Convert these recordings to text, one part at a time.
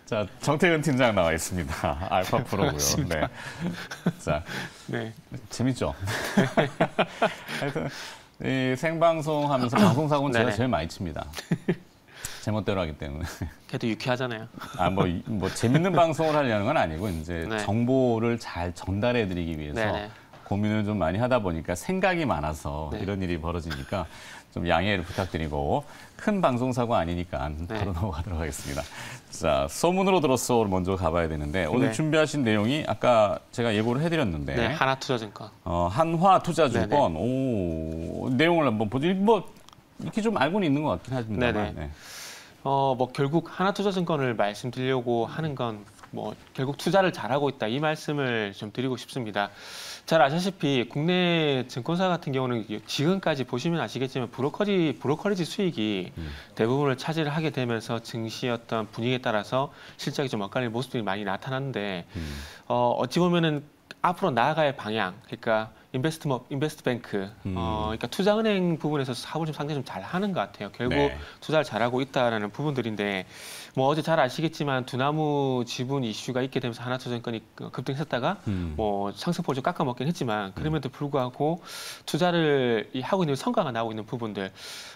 자, 정태근 팀장 나와 있습니다. 알파 프로고요. 네. 자, 네. 재밌죠? 하여튼 이 생방송 하면서 방송사고는 제가 제일 많이 칩니다. 제멋대로 하기 때문에. 그래도 유쾌하잖아요. 뭐 재밌는 방송을 하려는 건 아니고 이제 네. 정보를 잘 전달해드리기 위해서 네네. 고민을 좀 많이 하다 보니까 생각이 많아서 네. 이런 일이 벌어지니까 좀 양해를 부탁드리고 큰 방송사고 아니니까 바로 넘어가도록 하겠습니다. 자, 소문으로 들었어 먼저 가봐야 되는데 오늘 준비하신 내용이 아까 제가 예고를 해드렸는데 네, 하나투자증권. 한화투자증권. 오, 내용을 한번 보죠. 뭐 이렇게 좀 알고는 있는 것 같긴 하지만. 네. 뭐 결국 하나투자증권을 말씀드리려고 하는 건 뭐 결국 투자를 잘하고 있다 이 말씀을 좀 드리고 싶습니다. 잘 아시다시피 국내 증권사 같은 경우는 지금까지 보시면 아시겠지만 브로커리지 수익이 대부분을 차지를 하게 되면서 증시의 어떤 분위기에 따라서 실적이 좀 엇갈리는 모습들이 많이 나타났는데 어찌 보면은 앞으로 나아갈 방향, 그러니까 인베스트뱅크, 그러니까 투자은행 부분에서 사업을 좀 상당히 좀 잘하는 것 같아요. 결국 투자를 잘하고 있다라는 부분들인데, 뭐 어제 잘 아시겠지만 두나무 지분 이슈가 있게 되면서 하나투자증권이 급등했었다가 뭐 상승폭을 좀 깎아먹긴 했지만 그럼에도 불구하고 투자를 하고 있는 성과가 나오고 있는 부분들.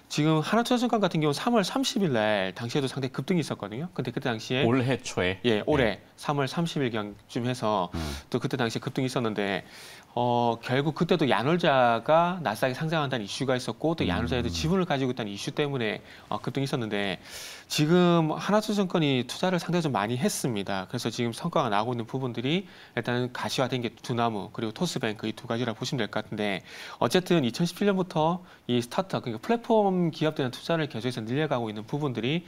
지금 하나투자증권 같은 경우는 3월 30일 날 당시에도 상당히 급등이 있었거든요. 근데 그때 당시에 올해 초에 올해 3월 30일경쯤 해서 또 그때 당시에 급등이 있었는데 결국 그때도 야놀자가 나스닥에 상장한다는 이슈가 있었고 또 야놀자에도 지분을 가지고 있다는 이슈 때문에 급등이 있었는데 지금 하나투자증권이 투자를 상당히 좀 많이 했습니다. 그래서 지금 성과가 나오고 있는 부분들이 일단은 가시화된 게 두나무 그리고 토스뱅크 이 두 가지라 보시면 될 것 같은데 어쨌든 2017년부터 이 스타트업 그러니까 플랫폼 기업들은 투자를 계속해서 늘려가고 있는 부분들이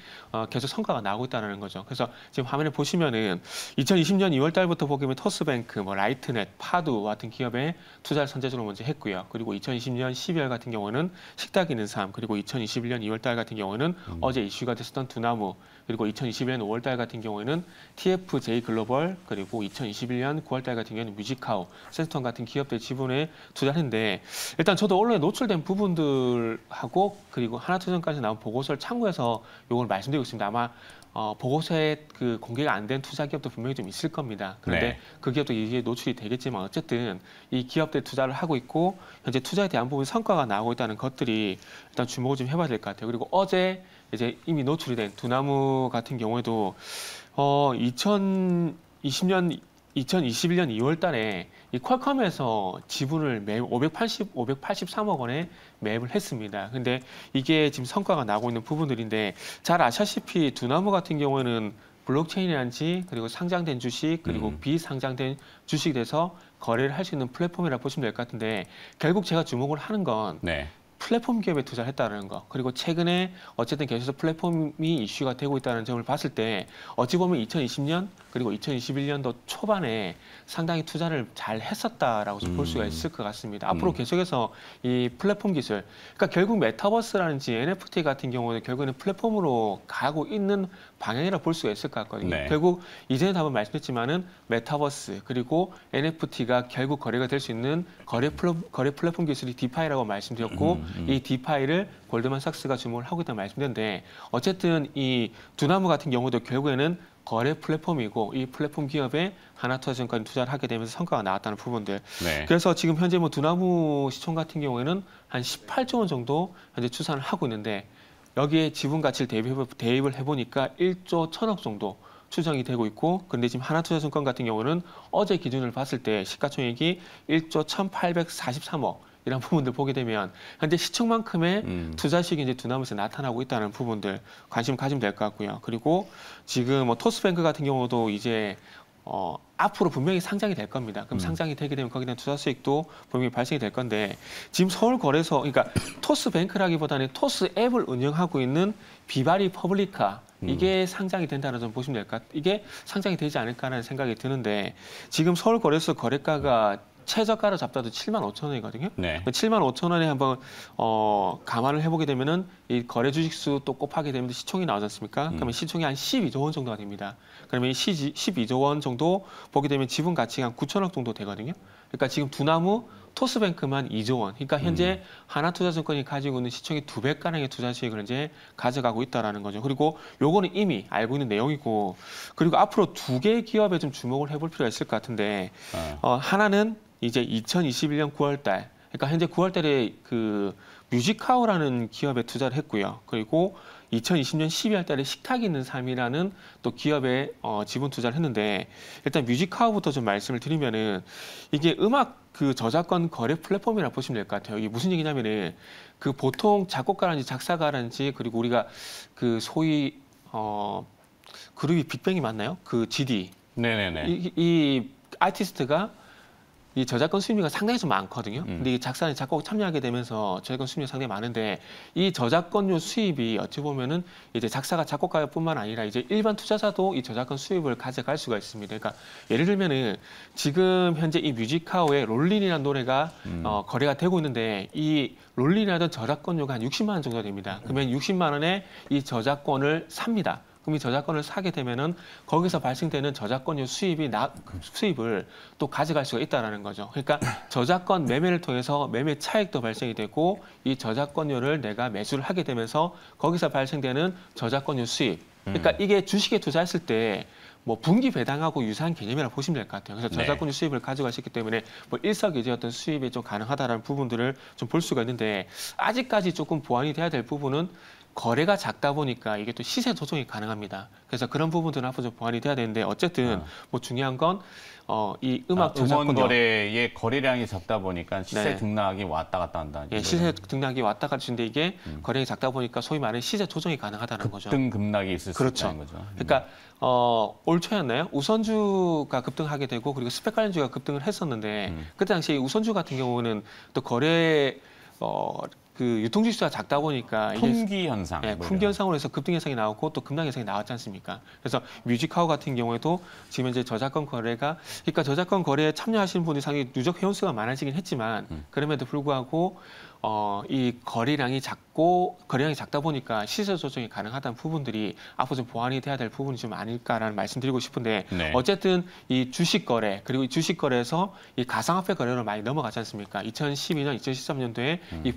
계속 성과가 나오고 있다는 거죠. 그래서 지금 화면에 보시면은 2020년 2월 달부터 보면 토스뱅크, 뭐 라이트넷, 파두 같은 기업에 투자를 선제적으로 먼저 했고요. 그리고 2020년 12월 같은 경우는 식탁 있는 삶, 그리고 2021년 2월 달 같은 경우는 어제 이슈가 됐었던 두나무, 그리고 2021년 5월 달 같은 경우에는 TFJ 글로벌, 그리고 2021년 9월 달 같은 경우는 뮤직하우, 센스톤 같은 기업들 지분에 투자를 했는데 일단 저도 언론에 노출된 부분들하고 그리고 하나투자증권까지 나온 보고서를 참고해서 이걸 말씀드리고 있습니다. 아마 보고서에 그 공개가 안 된 투자 기업도 분명히 좀 있을 겁니다. 그런데 그 기업도 이게 노출이 되겠지만 어쨌든 이 기업들 투자를 하고 있고 현재 투자에 대한 부분 성과가 나오고 있다는 것들이 일단 주목을 좀 해봐야 될 것 같아요. 그리고 어제 이제 이미 노출이 된 두나무 같은 경우에도 2021년 2월 달에 이 퀄컴에서 지분을 매입 583억 원에 매입을 했습니다. 근데 이게 지금 성과가 나오고 있는 부분들인데 잘 아시다시피 두나무 같은 경우에는 블록체인이란지 그리고 상장된 주식 그리고 비상장된 주식에 대해서 거래를 할 수 있는 플랫폼이라 보시면 될 것 같은데 결국 제가 주목을 하는 건 플랫폼 기업에 투자를 했다는 거 그리고 최근에 어쨌든 계속해서 플랫폼이 이슈가 되고 있다는 점을 봤을 때 어찌 보면 2020년 그리고 2021년도 초반에 상당히 투자를 잘 했었다라고 볼 수가 있을 것 같습니다. 앞으로 계속해서 이 플랫폼 기술, 그러니까 결국 메타버스라든지 NFT 같은 경우는 결국에는 플랫폼으로 가고 있는 방향이라 볼 수가 있을 것 같거든요. 결국 이전에도 한번 말씀드렸지만은 메타버스 그리고 NFT가 결국 거래가 될 수 있는 거래 플랫폼 기술이 디파이라고 말씀드렸고 이 디파이를 골드만삭스가 주목을 하고 있다는 말씀드렸는데 어쨌든 이 두나무 같은 경우도 결국에는 거래 플랫폼이고 이 플랫폼 기업에 하나투자증권 투자를 하게 되면서 성과가 나왔다는 부분들. 그래서 지금 현재 뭐 두나무 시총 같은 경우에는 한 18조 원 정도 현재 추산을 하고 있는데 여기에 지분 가치를 대입을 해보니까 1조 1천억 정도 추정이 되고 있고 근데 지금 하나투자증권 같은 경우는 어제 기준을 봤을 때 시가총액이 1조 1,843억 이런 부분들 보게 되면 현재 시총만큼의 투자식이 이제 두나무에서 나타나고 있다는 부분들 관심 가지면 될 것 같고요. 그리고 지금 뭐 토스뱅크 같은 경우도 이제 앞으로 분명히 상장이 될 겁니다. 그럼 상장이 되게 되면 거기에 대한 투자 수익도 분명히 발생이 될 건데 지금 서울거래소, 그러니까 토스뱅크라기보다는 토스 앱을 운영하고 있는 비바리 퍼블리카 이게 상장이 된다는 점 보시면 될 것 같아요. 이게 상장이 되지 않을까라는 생각이 드는데 지금 서울거래소 거래가가 최저가로 잡자도 7만 5천 원이거든요. 7만 5천 원에 한번 감안을 해보게 되면은 이 거래 주식수 또 곱하게 되면 시총이 나오지 않습니까? 그러면 시총이 한 12조 원 정도가 됩니다. 그러면 이 12조 원 정도 보게 되면 지분 가치가 한 9천억 정도 되거든요. 그러니까 지금 두나무 토스뱅크만 2조 원. 그러니까 현재 하나투자증권이 가지고 있는 시총의 2배가량의 투자 수익을 이제 가져가고 있다라는 거죠. 그리고 요거는 이미 알고 있는 내용이고, 그리고 앞으로 두 개의 기업에 좀 주목을 해볼 필요가 있을 것 같은데, 하나는 이제 2021년 9월 달, 그러니까 현재 9월 달에 그 뮤직하우라는 기업에 투자를 했고요. 그리고 2020년 12월 달에 식탁이 있는 삶이라는 또 기업에 지분 투자를 했는데, 일단 뮤직하우부터 좀 말씀을 드리면은 이게 음악 그 저작권 거래 플랫폼이라고 보시면 될 것 같아요. 이게 무슨 얘기냐면은 그 보통 작곡가라든지 작사가라든지, 그리고 우리가 그 소위 그룹이 빅뱅이 맞나요? 그 GD. 네네네. 이 아티스트가 이 저작권 수입료가 상당히 좀 많거든요. 근데 이 작사나 작곡 참여하게 되면서 저작권 수입료가 상당히 많은데, 이 저작권료 수입이 어찌 보면은 이제 작사가 작곡가뿐만 아니라 이제 일반 투자자도 이 저작권 수입을 가져갈 수가 있습니다. 그러니까 예를 들면은 지금 현재 이 뮤직하우의 롤린이라는 노래가 거래가 되고 있는데, 이 롤린이라는 저작권료가 한 60만 원 정도 됩니다. 그러면 60만 원에 이 저작권을 삽니다. 그럼 이 저작권을 사게 되면은 거기서 발생되는 저작권료 수입을 또 가져갈 수가 있다라는 거죠. 그러니까 저작권 매매를 통해서 매매 차익도 발생이 되고, 이 저작권료를 내가 매수를 하게 되면서 거기서 발생되는 저작권료 수입. 그러니까 이게 주식에 투자했을 때 뭐 분기 배당하고 유사한 개념이라고 보시면 될 것 같아요. 그래서 저작권료 수입을 가져갈 수 있기 때문에 뭐 일석이조의 어떤 수입이 좀 가능하다라는 부분들을 좀 볼 수가 있는데, 아직까지 조금 보완이 돼야 될 부분은 거래가 작다 보니까 이게 또 시세 조정이 가능합니다. 그래서 그런 부분들은 앞으로 좀 보완이 돼야 되는데, 어쨌든 뭐 중요한 건 이 음악 저작권 거래의 거래량이 작다 보니까 시세 등락이 왔다 갔다 한다. 예, 시세 등락이 왔다 갔다 하는데, 이게 거래량이 작다 보니까 소위 말하는 시세 조정이 가능하다는 거죠. 급등급락이 있을 수 있다는 거죠. 그러니까 올 초였나요? 우선주가 급등하게 되고, 그리고 스펙 관련주가 급등을 했었는데, 그때 당시에 우선주 같은 경우는 또 거래 그 유통 지수가 작다 보니까 품귀 현상, 품귀 현상으로 해서 급등 현상이 나오고 또 급락 현상이 나왔지 않습니까? 그래서 뮤직하우 같은 경우에도 지금 이제 저작권 거래가, 그러니까 저작권 거래에 참여하시는 분이 상당히 누적 회원수가 많아지긴 했지만, 그럼에도 불구하고 이 거래량이 작다 보니까 시세 조정이 가능하다는 부분들이 앞으로 좀 보완이 돼야 될 부분이 좀 아닐까라는 말씀드리고 싶은데, 어쨌든 이 주식 거래, 그리고 이 주식 거래에서 이 가상화폐 거래로 많이 넘어가지 않습니까? 2012년, 2013년도에 이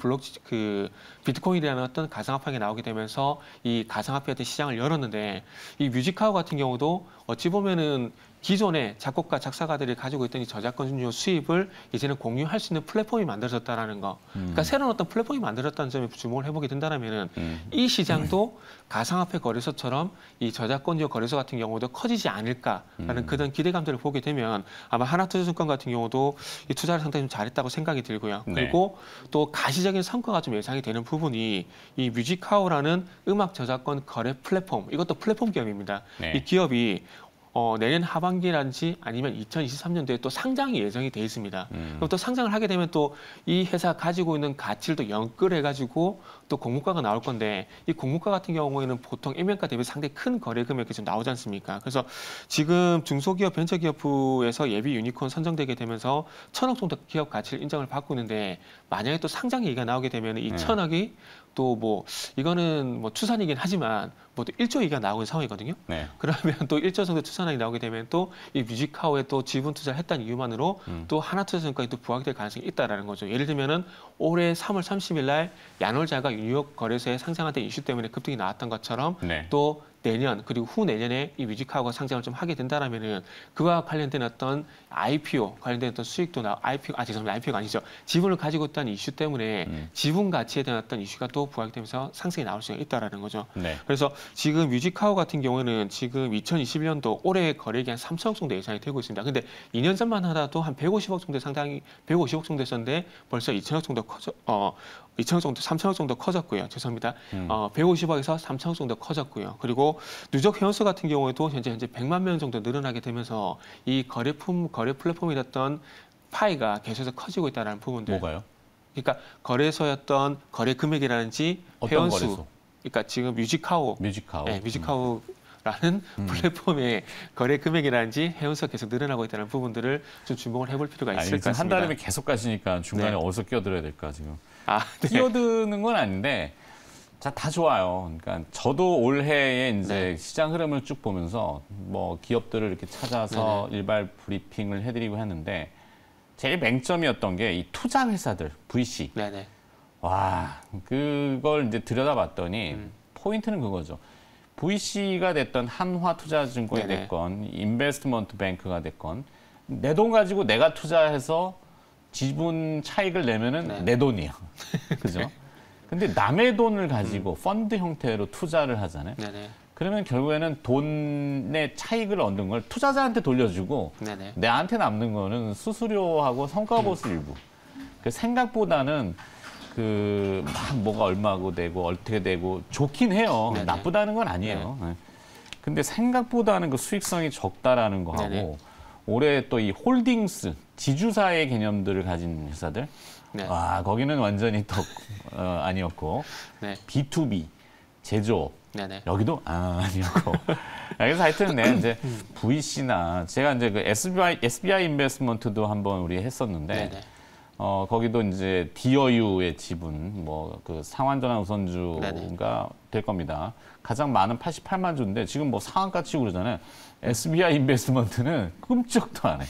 비트코인이라는 어떤 가상화폐가 나오게 되면서 이 가상화폐 시장을 열었는데, 이 뮤직하우 같은 경우도 어찌 보면은 기존의 작곡가, 작사가들이 가지고 있던 이 저작권료 수입을 이제는 공유할 수 있는 플랫폼이 만들어졌다는 거. 그러니까 새로운 어떤 플랫폼이 만들어졌다는 점에 주목을 해보게 된다면 이 시장도 가상화폐 거래소처럼 이 저작권료 거래소 같은 경우도 커지지 않을까라는 그런 기대감들을 보게 되면, 아마 하나투자증권 같은 경우도 이 투자를 상당히 좀 잘했다고 생각이 들고요. 그리고 또 가시적인 성과가 좀 예상이 되는 부분이 이 뮤직하우라는 음악 저작권 거래 플랫폼, 이것도 플랫폼 기업입니다. 이 기업이 내년 하반기라든지 아니면 2023년도에 또 상장이 예정이 돼 있습니다. 그럼 또 상장을 하게 되면 또 이 회사 가지고 있는 가치를 또 연끌해가지고 또 공모가가 나올 건데, 이 공모가 같은 경우에는 보통 액면가 대비 상당히 큰 거래 금액이 좀 나오지 않습니까? 그래서 지금 중소기업 벤처기업부에서 예비 유니콘 선정되게 되면서 1,000억 정도 기업 가치를 인정을 받고 있는데, 만약에 또 상장 얘기가 나오게 되면 이 1,000억이 또 뭐 이거는 뭐 추산이긴 하지만 뭐 또 1조 얘기가 나오는 상황이거든요. 그러면 또 1조 정도 추산이 나오게 되면 또 이 뮤직하우에 또 지분 투자를 했다는 이유만으로 또 하나투자증권이 또 부각이 될 가능성이 있다라는 거죠. 예를 들면은 올해 3월 30일 날 야놀자가 뉴욕 거래소에 상장한다는 이슈 때문에 급등이 나왔던 것처럼 또 내년 그리고 후내년에 이 뮤직하우가 상장을 좀 하게 된다라면은 그와 관련된 어떤 IPO 관련된 어떤 수익도 IPO가 아니죠. 지분을 가지고 있다는 이슈 때문에 지분 가치에 대한 어떤 이슈가 또 부각이 되면서 상승이 나올 수가 있다라는 거죠. 그래서 지금 뮤직하우 같은 경우는 지금 2021년도 올해 거래액이 한 3천억 정도 예상이 되고 있습니다. 근데 2년 전만 하더라도 한 150억 정도 150억 정도 했었는데 벌써 2천억 정도 3천억 정도 커졌고요. 죄송합니다. 150억에서 3천억 정도 커졌고요. 그리고 누적 회원수 같은 경우에도 현재 100만 명 정도 늘어나게 되면서 이 거래 플랫폼이 됐던 파이가 계속해서 커지고 있다는 부분들. 뭐가요? 그러니까 거래소였던 거래 금액이라든지 회원수. 거래소? 그러니까 지금 뮤직하우. 네, 뮤직하우라는 플랫폼의 거래 금액이라든지 회원수가 계속 늘어나고 있다는 부분들을 좀 주목을 해볼 필요가 있을 것 같습니다. 한 달이면 계속 가시니까 중간에 어디서 끼어들어야 될까 지금. 네. 끼어드는 건 아닌데 다 좋아요. 그러니까 저도 올해에 이제 시장 흐름을 쭉 보면서 뭐 기업들을 이렇게 찾아서 일발 브리핑을 해드리고 했는데 제일 맹점이었던 게 이 투자 회사들 VC. 네네. 와, 그걸 이제 들여다봤더니 포인트는 그거죠. VC가 됐던 한화투자증권이 네네. 됐건 인베스트먼트 뱅크가 됐건 내 돈 가지고 내가 투자해서 지분 차익을 내면은 네. 내 돈이야. 그죠? 근데 남의 돈을 가지고 펀드 형태로 투자를 하잖아요. 네네. 그러면 결국에는 돈의 차익을 얻는 걸 투자자한테 돌려주고 네네. 내한테 남는 거는 수수료하고 성과보수 일부. 그 생각보다는 그 막 뭐가 얼마고 되고 어떻게 되고 좋긴 해요. 네네. 나쁘다는 건 아니에요. 네. 근데 생각보다는 그 수익성이 적다라는 거하고 네네. 올해 또 이 홀딩스 지주사의 개념들을 가진 회사들, 네. 거기는 완전히 더 아니었고 네. B2B 제조업 네네. 여기도 아니었고. 그래서 하여튼 내 이제 VC나 제가 이제 그 SBI 인베스트먼트도 한번 우리 했었는데. 네네. 거기도 이제 디어유의 지분, 뭐 그 상환전환 우선주가 네네. 될 겁니다. 가장 많은 88만 주인데 지금 뭐 상한가 치고 그러잖아요. SBI 인베스트먼트는 끔찍도 안 해.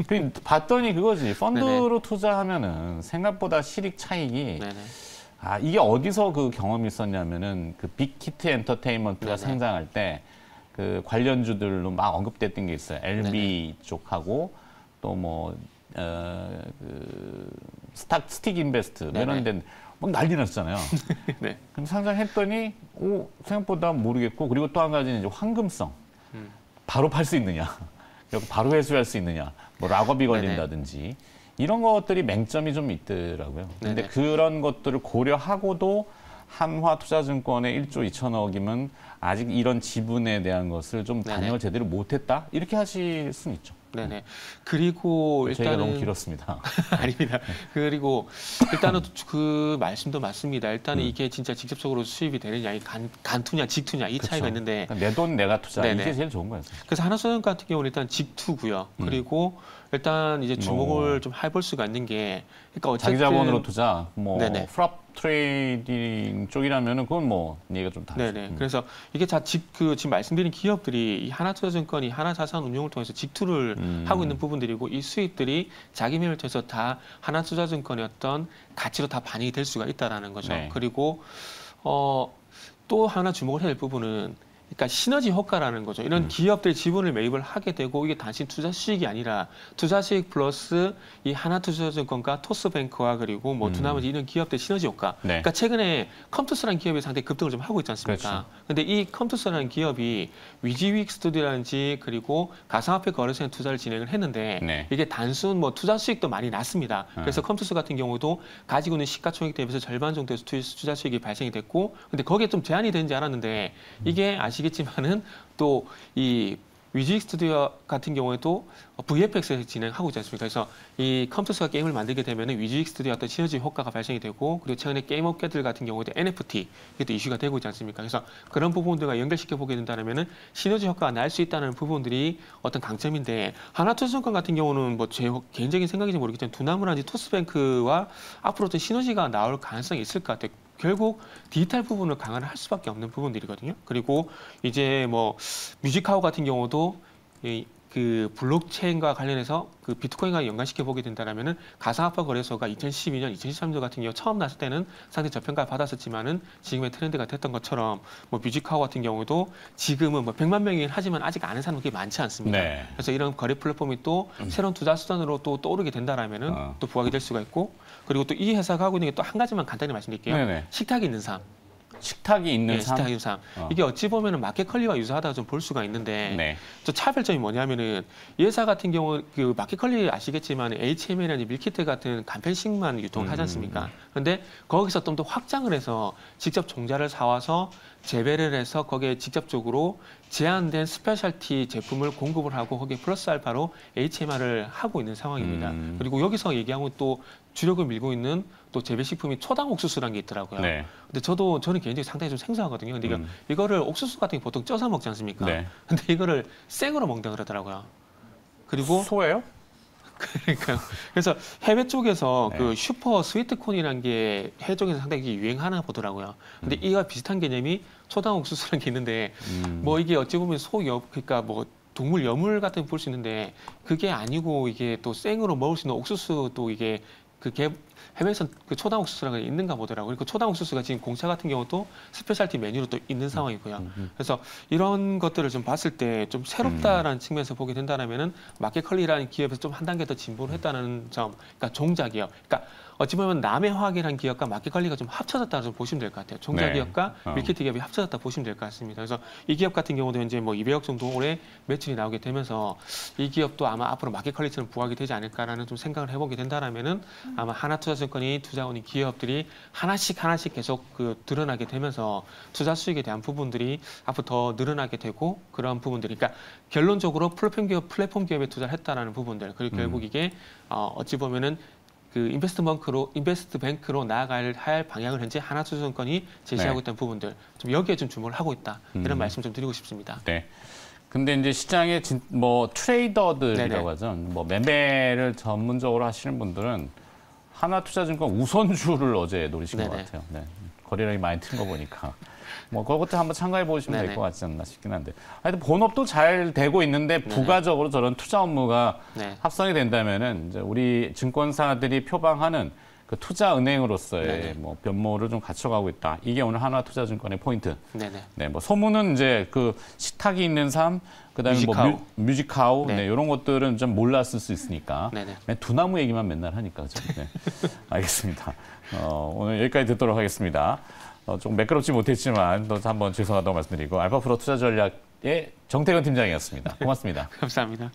그 봤더니 그거지. 펀드로 투자하면은 생각보다 실익 차익이 네네. 이게 어디서 그 경험이 있었냐면은 그 빅히트 엔터테인먼트가 네네. 상장할 때 그 관련주들로 막 언급됐던 게 있어요. LB 쪽하고 또 뭐 그 스틱 인베스트 뭐 이런 데는 막 난리 났잖아요. 네. 그럼 상장했더니 생각보다 모르겠고 그리고 또 한 가지는 이제 황금성 바로 팔 수 있느냐, 그리고 바로 회수할 수 있느냐, 뭐 락업이 걸린다든지 이런 것들이 맹점이 좀 있더라고요. 근데 네네. 그런 것들을 고려하고도 한화투자증권의 1조 2천억이면 아직 이런 지분에 대한 것을 좀 네네. 반영을 제대로 못했다 이렇게 하실 수는 있죠. 네네. 그리고 저희가 일단은 너무 길었습니다. 아닙니다. 그리고 일단은 그 말씀도 맞습니다. 일단은 이게 진짜 직접적으로 수입이 되느냐, 간투냐, 직투냐 이 차이가 있는데 내 돈 내가 투자 네네. 이게 제일 좋은 거예요. 그래서 하나투자증권 같은 경우는 일단 직투고요. 그리고 일단 이제 주목을 좀 해볼 수가 있는 게 그러니까 어쨌든 자기 자본으로 투자, 뭐 네네. 프롭 트레이딩 쪽이라면은 그건 뭐 얘기가 좀 다르죠. 네네. 그래서 이게 지금 말씀드린 기업들이 이 하나투자증권이 하나자산운용을 통해서 직투를 하고 있는 부분들이고 이 수익들이 자기 매매를 통해서 다 하나투자증권의 어떤 가치로 다 반영이 될 수가 있다라는 거죠. 네. 그리고 또 하나 주목을 해야 될 부분은 그러니까 시너지 효과라는 거죠. 이런 기업들이 지분을 매입을 하게 되고 이게 단순 투자 수익이 아니라 투자 수익 플러스 이 하나투자증권과 토스뱅크와 그리고 뭐 두나무지 이런 기업들 시너지 효과. 네. 그러니까 최근에 컴투스라는 기업이 상당히 급등을 좀 하고 있지 않습니까? 그렇죠. 근데 이 컴투스라는 기업이 위지윅 스튜디오라든지 그리고 가상화폐 거래소에 투자를 진행을 했는데 네. 이게 단순 뭐 투자 수익도 많이 났습니다. 그래서 컴투스 같은 경우도 가지고 있는 시가총액 대비해서 절반 정도에서 투자 수익이 발생이 됐고 근데 거기에 좀 제한이 되는지 알았는데 이게 아시겠지만은 또 이 위지윅 스튜디오 같은 경우에도 VFX에서 진행하고 있지 않습니까? 그래서 이 컴투스가 게임을 만들게 되면 위지윅 스튜디오 어떤 시너지 효과가 발생이 되고 그리고 최근에 게임 업계들 같은 경우에도 NFT 이게 또 이슈가 되고 있지 않습니까? 그래서 그런 부분들과 연결시켜 보게 된다면은 시너지 효과가 날 수 있다는 부분들이 어떤 강점인데 하나투자증권 같은 경우는 뭐 제 개인적인 생각인지 모르겠지만 두나무라든지 토스뱅크와 앞으로 또 시너지가 나올 가능성이 있을 것 같아요. 결국 디지털 부분을 강화를 할 수밖에 없는 부분들이거든요. 그리고 이제 뭐 뮤직하우 같은 경우도 그 블록체인과 관련해서 그 비트코인과 연관시켜 보게 된다면은 가상화폐 거래소가 2012년, 2013년 같은 경우 처음 났을 때는 상당히 저평가를 받았었지만은 지금의 트렌드가 됐던 것처럼 뭐 뮤직하우 같은 경우도 지금은 뭐 100만 명이긴 하지만 아직 아는 사람은 그렇게 많지 않습니다. 네. 그래서 이런 거래 플랫폼이 또 새로운 투자 수단으로 또 떠오르게 된다라면은 또 부각이 될 수가 있고 그리고 또 이 회사가 하고 있는 게 또 한 가지만 간단히 말씀드릴게요. 네네. 식탁이 있는 삶. 식탁이 있는 삶. 식탁이 있는 삶. 이게 어찌 보면은 마켓컬리와 유사하다 좀 볼 수가 있는데 네. 또 차별점이 뭐냐면은 이 회사 같은 경우 그 마켓컬리 아시겠지만 HM이라든지 밀키트 같은 간편식만 유통하지 않습니까? 그런데 거기서 좀 더 확장을 해서 직접 종자를 사와서 재배를 해서 거기에 직접적으로 제한된 스페셜티 제품을 공급을 하고 거기에 플러스 알파로 HMR을 하고 있는 상황입니다. 그리고 여기서 얘기하면 또 주력을 밀고 있는 또 재배식품이 초당 옥수수라는 게 있더라고요. 네. 근데 저는 개인적으로 상당히 좀 생소하거든요. 근데 이거를 옥수수 같은 게 보통 쪄서 먹지 않습니까? 네. 근데 이거를 생으로 먹는다 그러더라고요. 그리고 소예요? 그러니까 그래서 해외 쪽에서 네. 그 슈퍼 스위트콘이라는 게 해외 쪽에서 상당히 유행하나 보더라고요. 근데 이와 비슷한 개념이 초당 옥수수라는 게 있는데 뭐 이게 어찌 보면 그러니까 뭐 동물 여물 같은 거 볼 수 있는데 그게 아니고 이게 또 생으로 먹을 수 있는 옥수수 또 이게 그게 해외에서 그 초당 옥수수라는 게 있는가 보더라고요. 그리고 초당 옥수수가 지금 공차 같은 경우도 스페셜티 메뉴로 또 있는 상황이고요. 그래서 이런 것들을 좀 봤을 때 좀 새롭다라는 측면에서 보게 된다면은 마켓컬리라는 기업에서 좀 한 단계 더 진보를 했다는 점, 그러니까 종자기업, 그러니까 어찌 보면 남해화학이라는 기업과 마켓컬리가 좀 합쳐졌다고 좀 보시면 될 것 같아요. 종자기업과 밀키트 기업이 합쳐졌다 보시면 될 것 같습니다. 그래서 이 기업 같은 경우도 현재 뭐 200억 정도 올해 매출이 나오게 되면서 이 기업도 아마 앞으로 마켓컬리처럼 부각이 되지 않을까라는 좀 생각을 해보게 된다라면은 아마 하나투자증권이 투자하는 기업들이 하나씩 계속 그 드러나게 되면서 투자 수익에 대한 부분들이 앞으로 더 늘어나게 되고 그런 부분들이, 그러니까 결론적으로 플랫폼 기업에 투자를 했다라는 부분들, 그리고 결국 이게 어찌 보면은 그 인베스트뱅크로 나아갈 할 방향을 현재 하나투자증권이 제시하고 있다는 부분들, 좀 여기에 좀 주목을 하고 있다, 이런 말씀 좀 드리고 싶습니다. 네. 근데 이제 시장에 뭐 트레이더들이라고 하죠. 뭐 매매를 전문적으로 하시는 분들은 하나투자증권 우선주를 어제 노리신 것 같아요. 네. 거래량이 많이 튼 거 보니까. 뭐 그것도 한번 참가해 보시면 될 것 같지 않나 싶긴 한데. 하여튼 본업도 잘 되고 있는데 부가적으로 저런 투자 업무가 합성이 된다면은 이제 우리 증권사들이 표방하는 그 투자은행으로서의 뭐 변모를 좀 갖춰가고 있다. 이게 오늘 하나투자증권의 포인트. 네, 뭐 소문은 이제 그 식탁이 있는 삶, 그다음에 뮤직하우. 뭐 뮤직하우, 네, 이런 것들은 좀 몰랐을 수 있으니까. 두나무 얘기만 맨날 하니까. 네. 알겠습니다. 오늘 여기까지 듣도록 하겠습니다. 좀 매끄럽지 못했지만 또 한번 죄송하다고 말씀드리고 알파프로 투자 전략의 정태근 팀장이었습니다. 고맙습니다. 감사합니다.